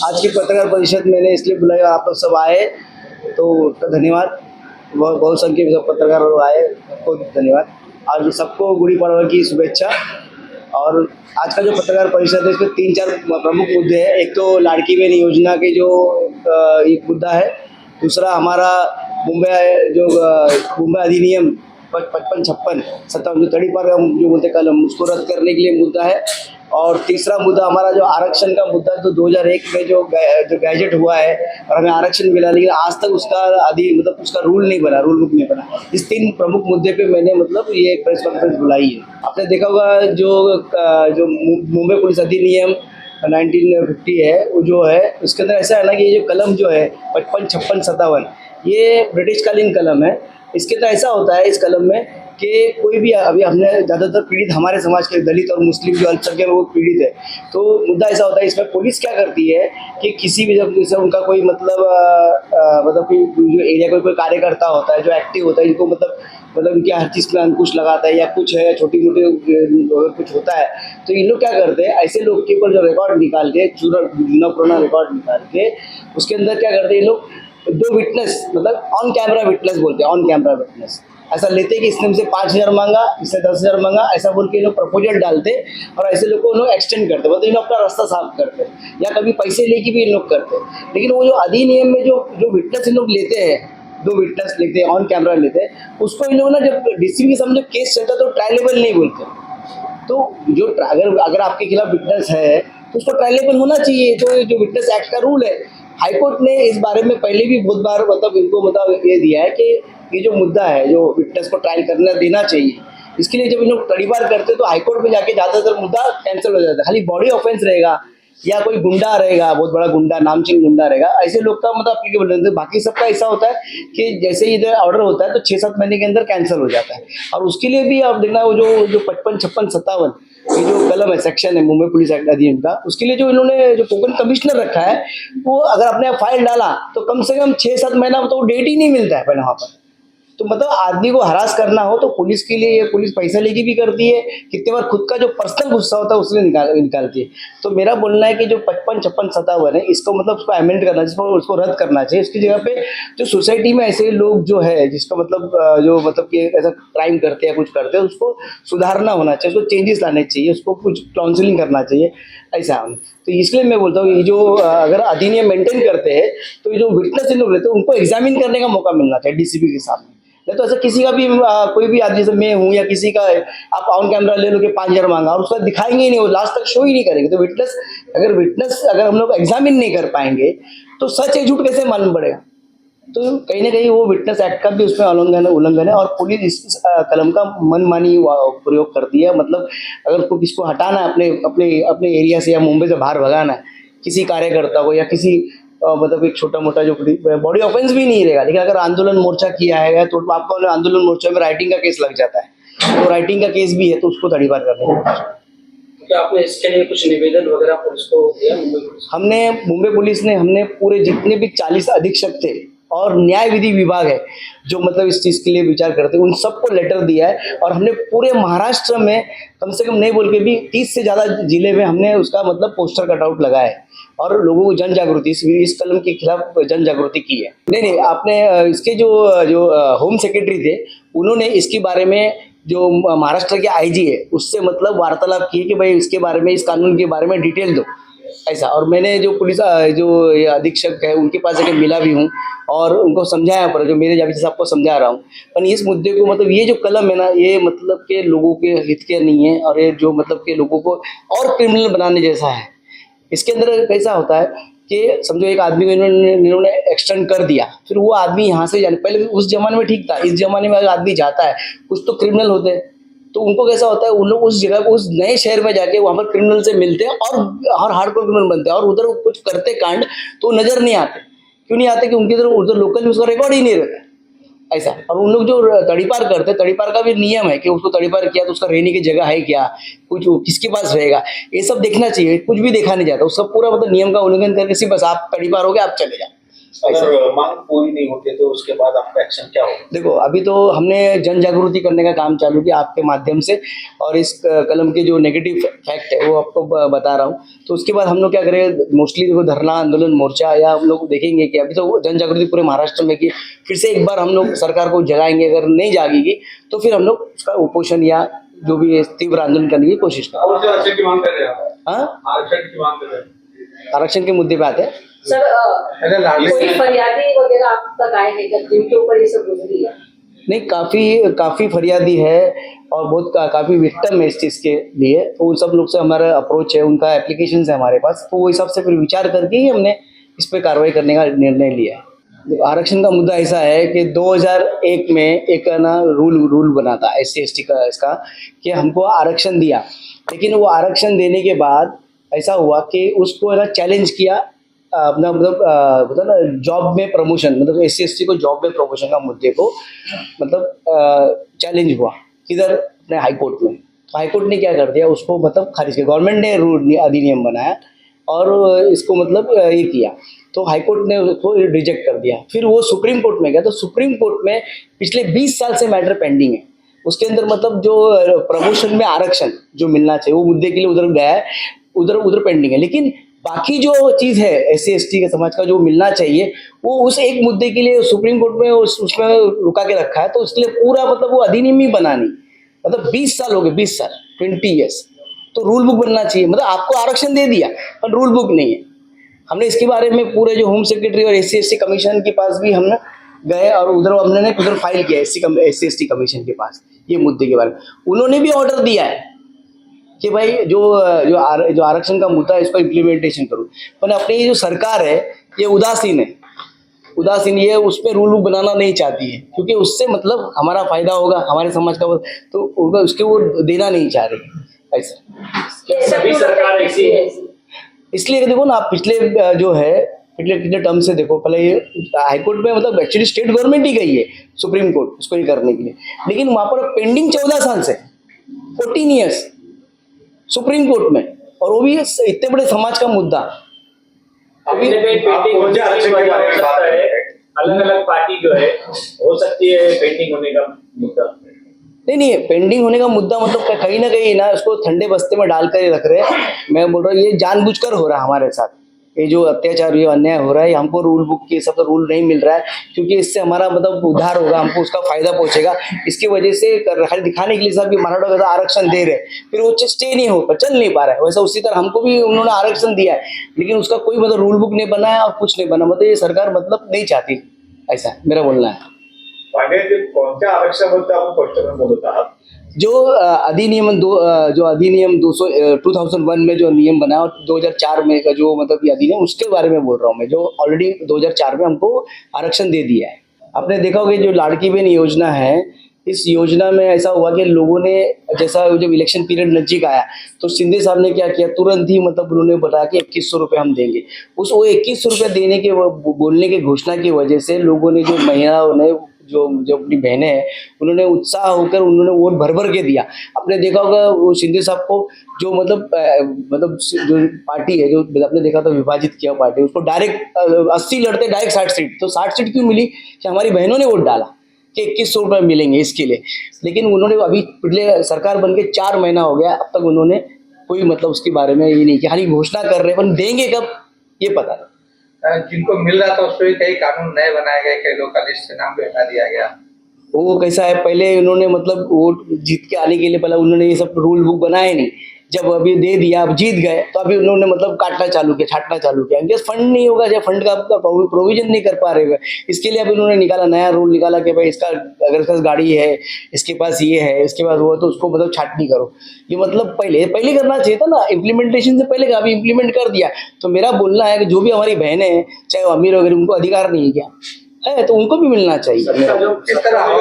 आज की पत्रकार परिषद मैंने इसलिए बुलाया, आप लोग सब आए तो धन्यवाद। बहुत संख्या में पत्रकार लोग आए, सबको धन्यवाद। आज सबको गुड़ी पड़वा की शुभेच्छा। और आज का जो पत्रकार परिषद है इसमें 3-4 प्रमुख मुद्दे हैं। एक तो लाड़की बहन योजना के जो एक मुद्दा है। दूसरा हमारा मुंबई अधिनियम 55-56 जो तड़ीपार का जो बोलते कलम, उसको रद्द करने के लिए मुद्दा है। और तीसरा मुद्दा हमारा जो आरक्षण का मुद्दा है, तो 2001 में जो गैजेट हुआ है और हमें आरक्षण मिला, लेकिन आज तक उसका उसका रूल नहीं बना, रूल बुक नहीं बना। इस 3 प्रमुख मुद्दे पे मैंने ये प्रेस कॉन्फ्रेंस बुलाई है। आपने देखा होगा जो मुंबई पुलिस अधिनियम 1950 है, वो जो है उसके अंदर ऐसा है ना कि ये जो कलम जो है 55-56-57 ये ब्रिटिश कालीन कलम है। इसके अंदर ऐसा होता है इस कलम में कि कोई भी, अभी हमने ज़्यादातर पीड़ित हमारे समाज के दलित और मुस्लिम जो अल्पसंख्यक लोग पीड़ित है, तो मुद्दा ऐसा होता है इसमें पुलिस क्या करती है कि किसी भी जब जैसे उनका कोई कोई जो एरिया कोई कार्यकर्ता होता है जो एक्टिव होता है, जिनको उनकी हर चीज़ में अंकुश लगाता है या कुछ है छोटी मोटी कुछ होता है, तो इन लोग क्या करते हैं, ऐसे लोग के ऊपर जो रिकॉर्ड निकाल के जुना पुराना रिकॉर्ड निकाल के उसके अंदर क्या करते हैं ये लोग, 2 विटनेस ऑन कैमरा विटनेस बोलते हैं, ऑन कैमरा विटनेस ऐसा लेते हैं कि इसने हमसे 5,000 मांगा, इसने 10,000 मांगा, ऐसा बोल के लोग प्रपोजल डालते और ऐसे लोग को लोग एक्सटेंड करते, इन लोग अपना रास्ता साफ करते या कभी पैसे लेके भी इन लोग करते। लेकिन वो जो अधिनियम में जो विटनेस इन लोग लेते हैं, 2 विटनेस लेते हैं, ऑन कैमरा लेते हैं, उसको इन लोगों ने जब डीसीपी के सामने केस चलता है तो ट्रायलेबल नहीं बोलते। तो जो अगर आपके खिलाफ विटनेस है तो उसको ट्रायलेबल होना चाहिए। तो जो विटनेस एक्ट का रूल है, हाईकोर्ट ने इस बारे में पहले भी बहुत बार इनको ये दिया है कि ये जो मुद्दा है, जो विटनेस को ट्रायल करना देना चाहिए, इसके लिए जब इन लोग तड़ीपार करते तो हाईकोर्ट में जाके ज़्यादातर मुद्दा कैंसिल हो जाता है। खाली बॉडी ऑफेंस रहेगा या कोई गुंडा रहेगा, बहुत बड़ा गुंडा, नामचीन गुंडा रहेगा, ऐसे लोग का एप्लीकेबल रहता है। बाकी सबका ऐसा होता है कि जैसे ही ऑर्डर होता है तो 6-7 महीने के अंदर कैंसिल हो जाता है। और उसके लिए भी आप देखना, वो जो 55-56-57 ये जो कलम है, सेक्शन है मुंबई पुलिस एक्ट अधिनियम का, उसके लिए जो इन्होंने जो कोकन कमिश्नर रखा है, वो अगर आपने फाइल डाला तो कम से कम 6-7 महीना तो डेट ही नहीं मिलता है पहले वहाँ पर। तो आदमी को हरास करना हो तो पुलिस के लिए, पुलिस पैसा लेके भी करती है, कितने बार खुद का जो पर्सनल गुस्सा होता है उसने निकालती है। तो मेरा बोलना है कि जो 55-56-57 है, इसको उसको अमेंड करना चाहिए, उसको रद्द करना चाहिए। इसकी जगह पे जो सोसाइटी में ऐसे लोग जो है जिसका कि ऐसा क्राइम करते हैं, कुछ करते हैं, उसको सुधारना होना चाहिए, उसको चेंजेस लाने चाहिए, उसको कुछ काउंसलिंग करना चाहिए, ऐसा। तो इसलिए मैं बोलता हूँ, ये जो अगर अधिनियम मेंटेन करते हैं तो ये जो विटनेस लोग रहते हैं उनको एग्जामिन करने का मौका मिलना चाहिए डीसीपी के सामने। नहीं तो ऐसा किसी का भी कोई भी आदमी, जैसे मैं हूँ या किसी का, आप ऑन कैमरा ले लो कि 5,000 मांगा और उसका दिखाएंगे ही नहीं, वो लास्ट तक शो ही नहीं करेंगे। तो विटनेस अगर हम लोग एग्जामिन नहीं कर पाएंगे तो सच है झूठ कैसे मालूम पड़ेगा। तो कहीं ना कहीं वो विटनेस एक्ट का भी उसमें उल्लंघन है। और पुलिस इस कलम का मनमानी प्रयोग करती है। अगर को किसको हटाना है अपने एरिया से या मुंबई से बाहर भगाना है, किसी कार्यकर्ता को या किसी एक छोटा मोटा जो बॉडी ऑफेंस भी नहीं रहेगा, लेकिन अगर आंदोलन मोर्चा किया है तो आपका आंदोलन मोर्चा में राइटिंग का केस लग जाता है, तो राइटिंग का केस भी है तो उसको तड़ीपार करने का। क्या आपने इसके लिए कुछ निवेदन वगैरह पुलिस को दिया? मुंबई पुलिस ने हमने पूरे जितने भी 40 अधीक्षक थे और न्याय विधि विभाग है जो इस चीज़ के लिए विचार करते हैं, उन सबको लेटर दिया है। और हमने पूरे महाराष्ट्र में कम से कम नहीं बोल के भी 30 से ज़्यादा जिले में हमने उसका पोस्टर कटआउट लगाया है और लोगों को जन जागृति, इस कलम के खिलाफ जन जागृति की है। नहीं, आपने इसके जो होम सेक्रेटरी थे उन्होंने इसके बारे में जो महाराष्ट्र के आईजी है उससे वार्तालाप की कि भाई इसके बारे में, इस कानून के बारे में डिटेल दो, ऐसा। और मैंने जो पुलिस जो अधीक्षक है उनके पास जाके मिला भी हूँ और उनको समझाया, पर जो मेरे जैसे आपको समझा रहा हूँ। पर इस मुद्दे को ये जो कलम है ना, ये के लोगों के हित के नहीं है और ये जो के लोगों को और क्रिमिनल बनाने जैसा है। इसके अंदर कैसा होता है कि समझो एक आदमी को इन्होंने एक्सटेंड कर दिया, फिर वो आदमी यहाँ से जाने, पहले उस जमाने में ठीक था, इस जमाने में अगर आदमी जाता है कुछ तो क्रिमिनल होते हैं, तो उनको कैसा होता है, उन लोग उस जगह उस नए शहर में जाके वहाँ पर क्रिमिनल से मिलते हैं और हार्डकोर क्रिमिनल बनते हैं और उधर कुछ करते कांड तो नजर नहीं आते। क्यों नहीं आते? कि उनके उधर लोकल में उसका रिकॉर्ड ही नहीं रहता, ऐसा। और उन लोग जो तड़ीपार करते, तड़ीपार का भी नियम है कि उसको तड़ीपार किया तो उसका रहने की जगह है क्या, कुछ किसके पास रहेगा, ये सब देखना चाहिए। कुछ भी देखा नहीं जाता, उसका पूरा नियम का उल्लंघन करके सिर्फ बस आप तड़ीपार हो गए, आप चले जाओ, अगर मांग पूरी नहीं होती तो उसके बाद आपका एक्शन क्या होगा? देखो अभी तो हमने जन जागृति करने का काम चालू किया आपके माध्यम से, और इस कलम के जो नेगेटिव फैक्ट है वो आपको बता रहा हूँ। तो उसके बाद हम लोग क्या करें, मोस्टली देखो धरना आंदोलन मोर्चा, या हम लोग देखेंगे कि अभी तो जन जागृति पूरे महाराष्ट्र में की, फिर से एक बार हम लोग सरकार को जगाएंगे। अगर नहीं जागेगी तो फिर हम लोग उसका उपोषण या जो भी तीव्र आंदोलन करने की कोशिश करें। और जो आरक्षण की मांग कर रहे हैं, हाँ, आरक्षण की मांग कर रहे हैं, आरक्षण के मुद्दे पे आते हैं। सर कोई फरियादी वगैरह आप तक आए हैं क्या जिनके ऊपर ये सब गुजरी है? नहीं, काफ़ी फरियादी है और बहुत काफ़ी विक्टिम है इस चीज़ के लिए। तो उन सब लोग से हमारा अप्रोच है, उनका एप्लीकेशन है हमारे पास, तो वो हिसाब से फिर विचार करके ही हमने इस पर कार्रवाई करने का निर्णय लिया है। देखो, आरक्षण का मुद्दा ऐसा है कि 2001 में एक ना रूल बना था SC/ST का, इसका कि हमको आरक्षण दिया, लेकिन वो आरक्षण देने के बाद ऐसा हुआ कि उसको ना चैलेंज किया अपना, मतलब ना जॉब में प्रमोशन, मतलब SC/ST को जॉब में प्रमोशन का मुद्दे को मतलब चैलेंज हुआ किधर, अपने हाई कोर्ट में। तो हाई कोर्ट ने क्या कर दिया, उसको मतलब खारिज किया। गवर्नमेंट ने रूल अधिनियम बनाया और इसको मतलब ये किया, तो हाई कोर्ट ने उसको रिजेक्ट कर दिया। फिर वो सुप्रीम कोर्ट में गया, तो सुप्रीम कोर्ट में पिछले 20 साल से मैटर पेंडिंग है। उसके अंदर मतलब जो प्रमोशन में आरक्षण जो मिलना चाहिए वो मुद्दे के लिए उधर गया है, उधर पेंडिंग है। लेकिन बाकी जो चीज़ है SC/ST के समाज का जो मिलना चाहिए, वो उस एक मुद्दे के लिए सुप्रीम कोर्ट में उसमें रुका के रखा है। तो इसलिए पूरा मतलब वो अधिनियम ही बना नहीं, मतलब 20 साल हो गए, 20 साल 20 ईयर्स। तो रूल बुक बनना चाहिए, मतलब आपको आरक्षण दे दिया पर रूल बुक नहीं है। हमने इसके बारे में पूरे जो होम सेक्रेटरी और SC/ST कमीशन के पास भी हमने गए और उधर फाइल किया SC/ST कमीशन के पास ये मुद्दे के बारे में। उन्होंने भी ऑर्डर दिया है कि भाई जो आरक्षण का मुद्दा है इसको इम्प्लीमेंटेशन करो, पर अपनी जो सरकार है ये उदासीन ये उस पर रूल बुक बनाना नहीं चाहती है, क्योंकि उससे मतलब हमारा फायदा होगा, हमारे समाज का, तो उसके वो देना नहीं चाह रही ऐसा। सभी सरकार ऐसी है, इसलिए देखो ना आप पिछले टर्म से देखो, पहले ये हाईकोर्ट में मतलब एक्चुअली स्टेट गवर्नमेंट ही गई है सुप्रीम कोर्ट उसको ये करने के लिए, लेकिन वहां पर पेंडिंग 14 साल से 14 ईयर्स सुप्रीम कोर्ट में, और वो भी इतने बड़े समाज का मुद्दा। अभी पेंडिंग होने की वजह हो सकता है, अलग अलग पार्टी जो है हो सकती है पेंडिंग होने का मुद्दा। नहीं, पेंडिंग होने का मुद्दा मतलब कहीं ना कहीं ना उसको ठंडे बस्ते में डालकर ही रख रहे हैं। मैं बोल रहा हूँ ये जानबूझकर हो रहा है हमारे साथ, ये जो अत्याचार, ये अन्याय हो रहा है, हमको रूल बुक के सब रूल नहीं मिल रहा है, क्योंकि इससे हमारा मतलब उद्धार होगा, हमको उसका फायदा पहुंचेगा। इसकी वजह से खाली दिखाने के लिए सब मराठा का आरक्षण दे रहे, फिर वो स्टे नहीं हो चल नहीं पा रहा है। वैसा उसी तरह हमको भी उन्होंने आरक्षण दिया है, लेकिन उसका कोई मतलब रूल बुक नहीं बनाया और कुछ नहीं बना, मतलब ये सरकार मतलब नहीं चाहती, ऐसा मेरा बोलना है। कोणत्या आरक्षणाबद्दल आपण स्पष्टपणे बोलत आहात? जो अधिनियम 2001 में जो नियम बना और 2004 में का जो मतलब ये अधिनियम, उसके बारे में बोल रहा हूँ मैं, जो ऑलरेडी 2004 में हमको आरक्षण दे दिया है। आपने देखा होगा जो लाड़की बहन योजना है, इस योजना में ऐसा हुआ कि लोगों ने, जैसा जब इलेक्शन पीरियड नजदीक आया तो शिंदे साहब ने क्या किया, तुरंत ही मतलब उन्होंने बताया कि 2100 रुपये हम देंगे। वो 2100 रुपये देने के बोलने की घोषणा की वजह से लोगों ने, जो महिलाओं ने, जो अपनी बहनें हैं, उन्होंने उत्साह होकर उन्होंने वोट भर के दिया। आपने देखा होगा वो शिंदे साहब को जो मतलब जो पार्टी है, जो आपने देखा था विभाजित किया पार्टी, उसको डायरेक्ट 80 लड़ते डायरेक्ट 60 सीट, तो 60 सीट क्यों मिली कि हमारी बहनों ने वोट डाला कि 2100 रुपये मिलेंगे इसके लिए। लेकिन उन्होंने अभी पिछले सरकार बन के 4 महीना हो गया, अब तक उन्होंने कोई मतलब उसके बारे में ये नहीं किया, खाली घोषणा कर रहे हैं, पर देंगे कब ये पता नहीं। जिनको मिल रहा था उस पर कई कानून नए बनाए गए, कई लोग का लिस्ट से नाम भी हटा दिया गया। वो कैसा है, पहले उन्होंने मतलब वोट जीत के आने के लिए पहले उन्होंने ये सब रूल बुक बनाए नहीं, जब अभी दे दिया, अब जीत गए, तो अभी उन्होंने मतलब काटना चालू किया, छाटना चालू किया। इनके फंड नहीं होगा, जब फंड का प्रोविजन नहीं कर पा रहे, इसके लिए अभी उन्होंने निकाला, नया रूल निकाला कि भाई इसका अगर इसके पास गाड़ी है, इसके पास ये है, इसके पास वो है, तो उसको मतलब छाटनी करो। ये मतलब पहले करना चाहिए था ना, इम्प्लीमेंटेशन से पहले अभी इम्प्लीमेंट कर दिया। तो मेरा बोलना है कि जो भी हमारी बहनें हैं, चाहे वो अमीर वगैरह, उनको अधिकार नहीं है क्या है, तो उनको भी मिलना चाहिए। जो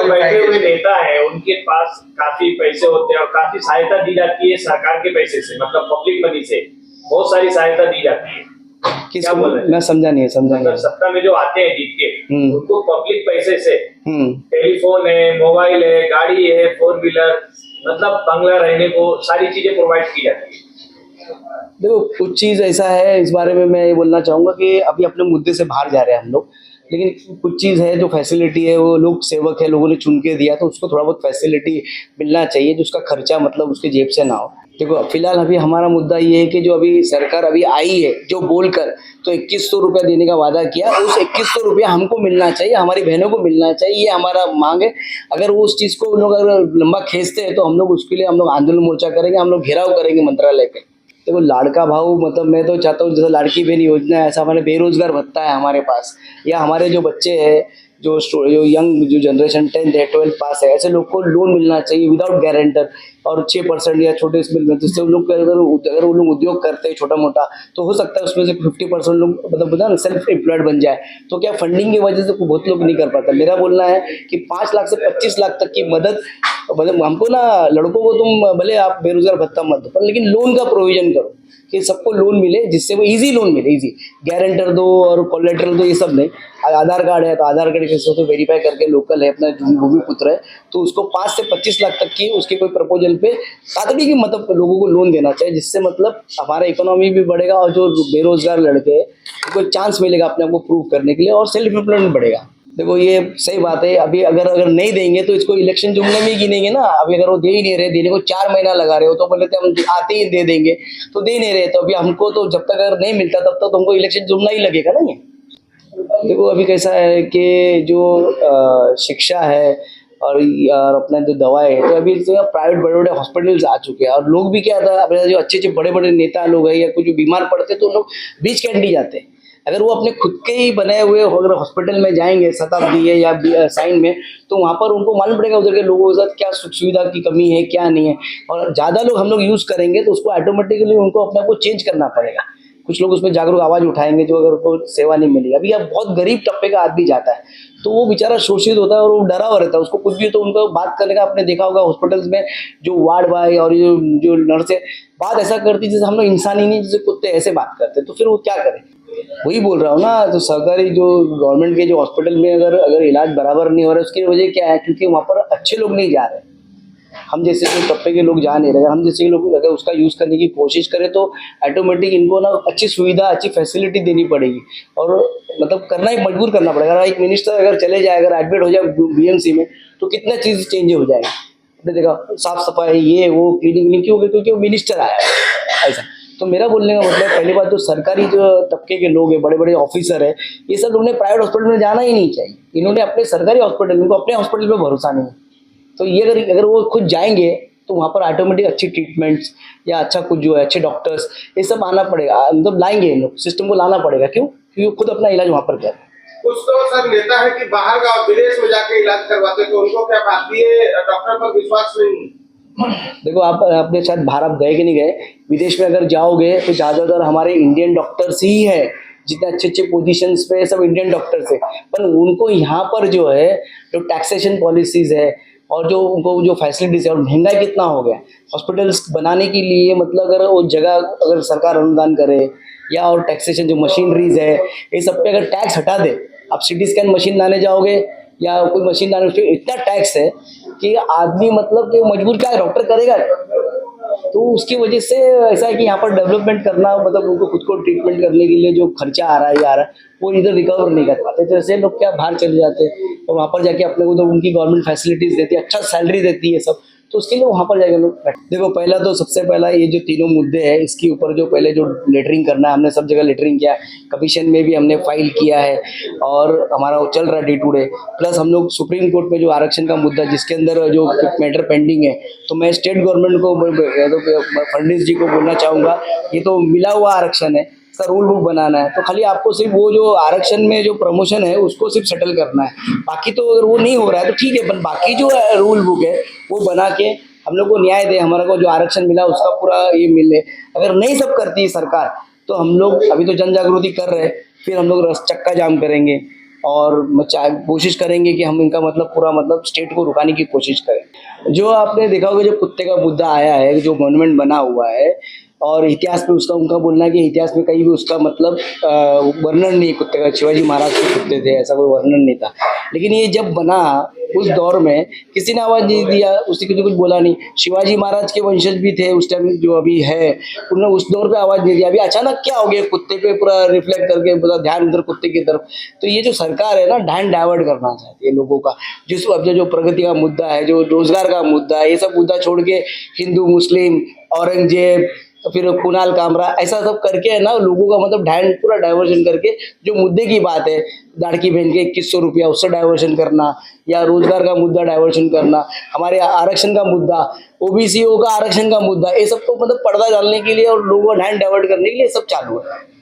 बैठे हुए नेता है उनके पास काफी पैसे होते हैं और काफी सहायता दी जाती है सरकार के पैसे से, मतलब पब्लिक मनी से बहुत सारी सहायता दी जाती है। क्या बोल रहे हैं? मैं समझा नहीं। सत्ता में जो आते हैं जीत के, उनको पब्लिक पैसे से टेलीफोन है, मोबाइल है, गाड़ी है, 4 व्हीलर, मतलब बंगला रहने को सारी चीजें प्रोवाइड की जाती है। देखो कुछ चीज़ ऐसा है, इस बारे में मैं ये बोलना चाहूँगा कि अभी अपने मुद्दे से बाहर जा रहे हैं हम लोग। लेकिन कुछ चीज़ है जो फैसिलिटी है, वो लोग सेवक है, लोगों ने चुन के दिया, तो उसको थोड़ा बहुत फैसिलिटी मिलना चाहिए, जो उसका खर्चा मतलब उसके जेब से ना हो। देखो फिलहाल अभी हमारा मुद्दा ये है कि जो अभी सरकार अभी आई है, जो बोलकर तो 2100 रुपया देने का वादा किया, उस 2100 रुपया हमको मिलना चाहिए, हमारी बहनों को मिलना चाहिए, ये हमारा मांग है। अगर वो उस चीज़ को उन लोग अगर लंबा खींचते हैं तो हम लोग उसके लिए हम लोग आंदोलन मोर्चा करेंगे, हम लोग घेराव करेंगे मंत्रालय पे। देखो लाड़का भाव मतलब मैं तो चाहता हूँ जैसे लाड़की बहन योजना है, ऐसा हमारे बेरोजगार भत्ता है हमारे पास, या हमारे जो बच्चे हैं जो यंग जो जनरेशन 10th है 12th पास है, ऐसे लोग को लोन मिलना चाहिए विदाउट गारंटर, और 6% या छोटे इसमें, जिससे उन लोग अगर वो लोग उद्योग करते हैं छोटा मोटा, तो हो सकता है उसमें से 50% लोग मतलब बता ना सेल्फ एम्प्लॉयड बन जाए। तो क्या फंडिंग की वजह से बहुत लोग नहीं कर पाता। मेरा बोलना है कि 5 लाख से 25 लाख तक की मदद, मतलब हमको ना लड़कों को तुम भले आप बेरोजगार भत्ता मत दो, पर लेकिन लोन का प्रोविजन करो कि सबको लोन मिले, जिससे वो इजी लोन मिले, इजी गारंटर दो और कोलेटरल दो, ये सब नहीं। आधार कार्ड है तो आधार कार्ड के से वेरीफाई करके लोकल है अपना जो भी पुत्र है, तो उसको 5 से 25 लाख तक की उसके कोई प्रपोजल पे तातड़ी की मतलब लोगों को लोन देना चाहिए, जिससे मतलब हमारा इकोनॉमी भी बढ़ेगा और जो बेरोजगार लड़के हैं उनको एक चांस मिलेगा अपने आप को प्रूव करने के लिए, और सेल्फ एम्प्लॉयमेंट बढ़ेगा। देखो ये सही बात है, अभी अगर नहीं देंगे तो इसको इलेक्शन जुमले में ही गिनेंगे ना। अभी अगर वो दे ही नहीं रहे, देने को 4 महीना लगा रहे हो, तो बोले थे हम आते ही दे देंगे, तो दे नहीं रहे, तो अभी हमको तो जब तक अगर नहीं मिलता तब तक तो हमको इलेक्शन जुमला ही लगेगा ना ये। देखो अभी कैसा है कि जो शिक्षा है और अपना जो दवाएं है, तो अभी प्राइवेट बड़े बड़े हॉस्पिटल्स आ चुके हैं, और लोग भी क्या था अपने जो अच्छे अच्छे बड़े बड़े नेता लोग हैं या कुछ बीमार पड़ते तो लोग बीच कैंडी जाते हैं। अगर वो अपने खुद के ही बनाए हुए अगर हॉस्पिटल में जाएंगे शताब्दी है या साइन में, तो वहाँ पर उनको मालूम पड़ेगा उधर के लोगों के साथ क्या सुख सुविधा की कमी है क्या नहीं है, और ज़्यादा लोग हम लोग यूज़ करेंगे तो उसको ऑटोमेटिकली उनको अपने आप को चेंज करना पड़ेगा। कुछ लोग उसमें जागरूक आवाज़ उठाएंगे जो अगर उनको सेवा नहीं मिली। अभी अब बहुत गरीब तबके का आदमी जाता है तो वो बेचारा शोषित होता है और वो डरा हुआ रहता है, उसको कुछ भी तो उनको बात करने का आपने देखा होगा हॉस्पिटल्स में जो वार्ड बॉय और जो नर्स है बात ऐसा करती जैसे हम लोग इंसान ही नहीं, जैसे कुत्ते ऐसे बात करते, तो फिर वो क्या करें। वही बोल रहा हूँ ना, तो सरकारी जो गवर्नमेंट के जो हॉस्पिटल में अगर इलाज बराबर नहीं हो रहा है उसकी वजह क्या है, क्योंकि वहाँ पर अच्छे लोग नहीं जा रहे, हम जैसे जो तबके के लोग जा नहीं रहे। हम जैसे लोग अगर उसका यूज़ करने की कोशिश करें तो ऑटोमेटिक इनको ना अच्छी सुविधा अच्छी फैसिलिटी देनी पड़ेगी, और मतलब करना ही मजबूर करना पड़ेगा। अगर एक मिनिस्टर अगर चले जाए, अगर एडमिट हो जाए बीएमसी में, तो कितना चीज़ चेंज हो जाएगी। आपने देखा साफ सफाई ये वो क्लीनिंग क्यों, क्योंकि वो मिनिस्टर आया है ऐसा। तो मेरा बोलने का मतलब पहली बात तो सरकारी जो तबके के लोग हैं, बड़े बड़े ऑफिसर है, ये सब लोग ने प्राइवेट हॉस्पिटल में जाना ही नहीं चाहिए। इन्होंने अपने सरकारी हॉस्पिटल, उनको अपने हॉस्पिटल पे भरोसा नहीं है, तो ये अगर वो खुद जाएंगे तो वहाँ पर ऑटोमेटिक अच्छी ट्रीटमेंट्स या अच्छा कुछ जो है अच्छे डॉक्टर्स ये सब आना पड़ेगा, मतलब लाएंगे इन लोग, सिस्टम को लाना पड़ेगा। क्यों? क्योंकि खुद अपना इलाज वहाँ पर करें। कुछ तो सर नेता है कि बाहर गाँव विदेश में जाके इलाज करवाते, तो उनको क्या भारतीय डॉक्टर पर विश्वास नहीं? देखो आप अपने साथ भारत गए कि नहीं गए, विदेश में अगर जाओगे तो ज़्यादातर हमारे इंडियन डॉक्टर्स ही है, जितने अच्छे अच्छे पोजीशंस पे सब इंडियन डॉक्टर्स है। पर उनको यहाँ पर जो है जो टैक्सेशन पॉलिसीज है और जो उनको जो फैसिलिटीज है, और महंगाई कितना हो गया हॉस्पिटल्स बनाने के लिए, मतलब अगर वो जगह अगर सरकार अनुदान करे या और टैक्सेशन जो मशीनरीज है ये सब पे अगर टैक्स हटा दे, आप सिटी स्कैन मशीन लाने जाओगे या कोई मशीन लाने, उस पर इतना टैक्स है कि आदमी मतलब कि मजबूर क्या डॉक्टर करेगा। तो उसकी वजह से ऐसा है कि यहाँ पर डेवलपमेंट करना, मतलब उनको खुद को ट्रीटमेंट करने के लिए जो खर्चा आ रहा है या आ रहा है वो इधर रिकवर नहीं कर पाते, तो ऐसे लोग क्या बाहर चले जाते हैं, तो वहाँ पर जाके अपने को तो उनकी गवर्नमेंट फैसिलिटीज देती है, अच्छा सैलरी देती है सब, तो उसके लिए वहाँ पर जाके लोग देखो। पहला तो सबसे पहला ये जो तीनों मुद्दे हैं इसके ऊपर जो पहले जो लेटरिंग करना है, हमने सब जगह लेटरिंग किया, कमीशन में भी हमने फाइल किया है और हमारा वो चल रहा है डे टू डे। प्लस हम लोग सुप्रीम कोर्ट में जो आरक्षण का मुद्दा जिसके अंदर जो मैटर पेंडिंग है, तो मैं स्टेट गवर्नमेंट को फडणवीस जी को बोलना चाहूँगा, ये तो मिला हुआ आरक्षण है, इसका रूल बुक बनाना है, तो खाली आपको सिर्फ वो जो आरक्षण में जो प्रमोशन है उसको सिर्फ सेटल करना है। बाकी तो अगर वो नहीं हो रहा है तो ठीक है, पर बाकी जो रूल बुक है वो बना के हम लोग को न्याय दे, हमारा को जो आरक्षण मिला उसका पूरा ये मिले। अगर नहीं सब करती है सरकार तो हम लोग अभी तो जन जागृति कर रहे हैं, फिर हम लोग चक्का जाम करेंगे और कोशिश करेंगे कि हम इनका मतलब पूरा मतलब स्टेट को रुकाने की कोशिश करें। जो आपने देखा होगा जो कुत्ते का मुद्दा आया है, जो मॉन्यूमेंट बना हुआ है, और इतिहास में उसका उनका बोलना है कि इतिहास में कहीं भी उसका मतलब वर्णन नहीं कुत्ते का, शिवाजी महाराज के कुत्ते थे ऐसा कोई वर्णन नहीं था। लेकिन ये जब बना उस दौर में किसी ने आवाज़ नहीं दिया, उसने किसी कुछ बोला नहीं। शिवाजी महाराज के वंशज भी थे उस टाइम जो अभी है, उन्होंने उस दौर पे आवाज़ नहीं दिया। अभी अचानक क्या हो गया, कुत्ते पे पूरा रिफ्लेक्ट करके पूरा ध्यान उधर कुत्ते की तरफ। तो ये जो सरकार है ना, ध्यान डाइवर्ट करना चाहती है लोगों का। जिस अब जो प्रगति का मुद्दा है, जो रोजगार का मुद्दा है, ये सब मुद्दा छोड़ के हिंदू मुस्लिम औरंगजेब फिर कुणाल कामरा ऐसा सब करके है ना, लोगों का मतलब ध्यान पूरा डाइवर्जन करके जो मुद्दे की बात है, लड़की बहन के 2100 रुपया उससे डाइवर्जन करना, या रोजगार का मुद्दा डाइवर्जन करना, हमारे आरक्षण का मुद्दा, ओबीसीओ का आरक्षण का मुद्दा, ये सब तो मतलब पर्दा डालने के लिए और लोगों का ध्यान डाइवर्ट करने के लिए सब चालू है।